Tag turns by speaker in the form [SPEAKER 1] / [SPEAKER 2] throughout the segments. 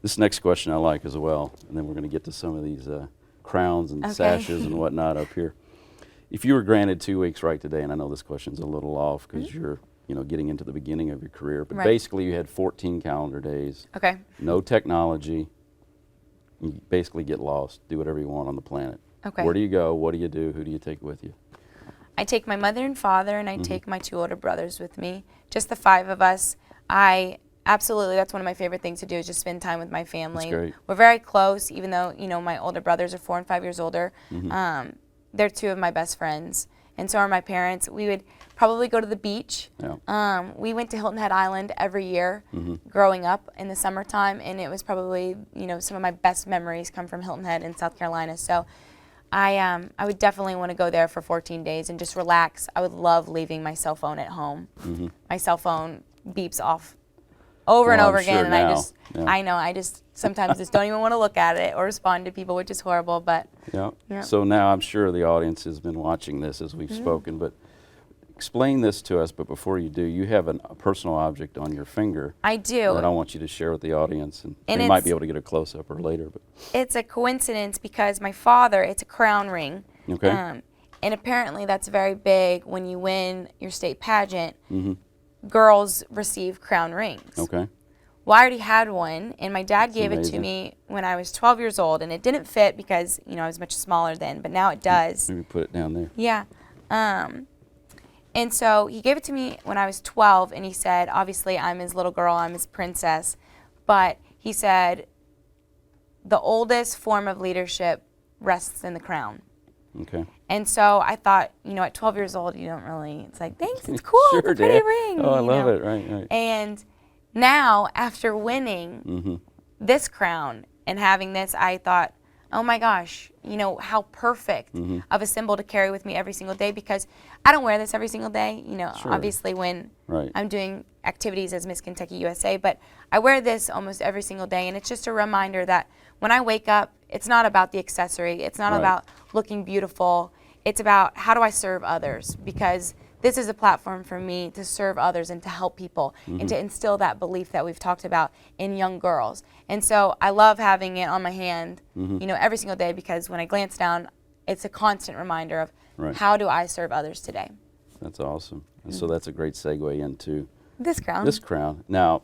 [SPEAKER 1] This next question I like as well, and then we're going to get to some of these crowns and sashes and whatnot up here. If you were granted 2 weeks right today, and I know this question's a little off because you're getting into the beginning of your career, but basically you had 14 calendar days, no technology, you basically get lost, do whatever you want on the planet. Where do you go? What do you do? Who do you take with you?
[SPEAKER 2] I take my mother and father, and I take my 2 older brothers with me. Just the 5 of us. Absolutely, that's one of my favorite things to do, is just spend time with my family.
[SPEAKER 1] That's great.
[SPEAKER 2] We're very close, even though my older brothers are 4 and 5 years older. They're 2 of my best friends, and so are my parents. We would probably go to the beach. We went to Hilton Head Island every year growing up in the summertime, and it was probably some of my best memories come from Hilton Head in South Carolina. So I would definitely want to go there for 14 days and just relax. I would love leaving my cell phone at home. My cell phone beeps off over and over again, and I just sometimes just don't even want to look at it or respond to people, which is horrible. But
[SPEAKER 1] so now I'm sure the audience has been watching this as we've spoken, but explain this to us. But before you do, you have a personal object on your finger.
[SPEAKER 2] I do.
[SPEAKER 1] That I want you to share with the audience, and they might be able to get a close-up or later. But
[SPEAKER 2] it's a coincidence because my father, it's a crown ring.
[SPEAKER 1] Okay.
[SPEAKER 2] And apparently that's very big when you win your state pageant. Girls receive crown rings.
[SPEAKER 1] Okay.
[SPEAKER 2] Well, I already had one, and my dad gave it to me when I was 12 years old, and it didn't fit because I was much smaller then, but now it does.
[SPEAKER 1] Maybe put it down there.
[SPEAKER 2] Yeah. And so he gave it to me when I was 12, and he said, obviously I'm his little girl, I'm his princess, but he said the oldest form of leadership rests in the crown.
[SPEAKER 1] Okay.
[SPEAKER 2] And so I thought, at 12 years old, you don't really, it's like, thanks, it's cool,
[SPEAKER 1] Sure,
[SPEAKER 2] it's a pretty ring.
[SPEAKER 1] Oh, I love it, right.
[SPEAKER 2] And now, after winning this crown and having this, I thought, oh my gosh, how perfect of a symbol to carry with me every single day, because I don't wear this every single day, obviously when I'm doing activities as Miss Kentucky USA, but I wear this almost every single day, and it's just a reminder that when I wake up, it's not about the accessory, it's not about looking beautiful, it's about how do I serve others, because this is a platform for me to serve others and to help people and to instill that belief that we've talked about in young girls. And so I love having it on my hand, every single day, because when I glance down, it's a constant reminder of how do I serve others today.
[SPEAKER 1] That's awesome. And so that's a great segue into
[SPEAKER 2] this crown.
[SPEAKER 1] This crown. Now,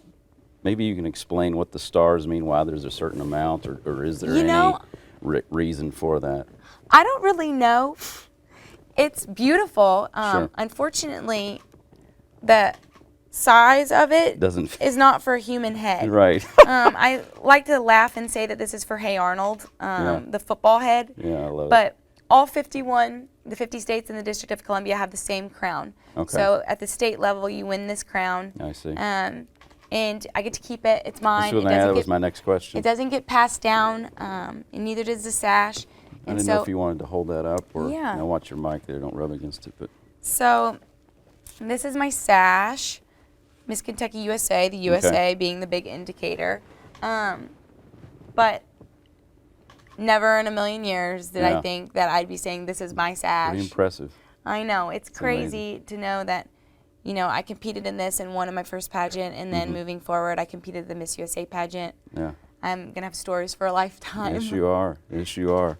[SPEAKER 1] maybe you can explain what the stars mean, why there's a certain amount, or is there any reason for that?
[SPEAKER 2] I don't really know. It's beautiful.
[SPEAKER 1] Sure.
[SPEAKER 2] Unfortunately, the size of it is not for a human head.
[SPEAKER 1] Right.
[SPEAKER 2] I like to laugh and say that this is for Hey Arnold, the football head.
[SPEAKER 1] Yeah, I love it.
[SPEAKER 2] But all 50 states in the District of Columbia have the same crown.
[SPEAKER 1] Okay.
[SPEAKER 2] So at the state level, you win this crown.
[SPEAKER 1] I see.
[SPEAKER 2] And I get to keep it. It's mine.
[SPEAKER 1] That was my next question.
[SPEAKER 2] It doesn't get passed down, and neither does the sash.
[SPEAKER 1] I didn't know if you wanted to hold that up or watch your mic there. Don't rub against it. But
[SPEAKER 2] so this is my sash, Miss Kentucky USA, the USA being the big indicator. But never in a million years did I think that I'd be saying this is my sash.
[SPEAKER 1] Pretty impressive.
[SPEAKER 2] I know. It's crazy to know that, I competed in this and won in my first pageant, and then moving forward, I competed in the Miss USA pageant.
[SPEAKER 1] Yeah.
[SPEAKER 2] I'm going to have stories for a lifetime.
[SPEAKER 1] Yes, you are. Yes, you are.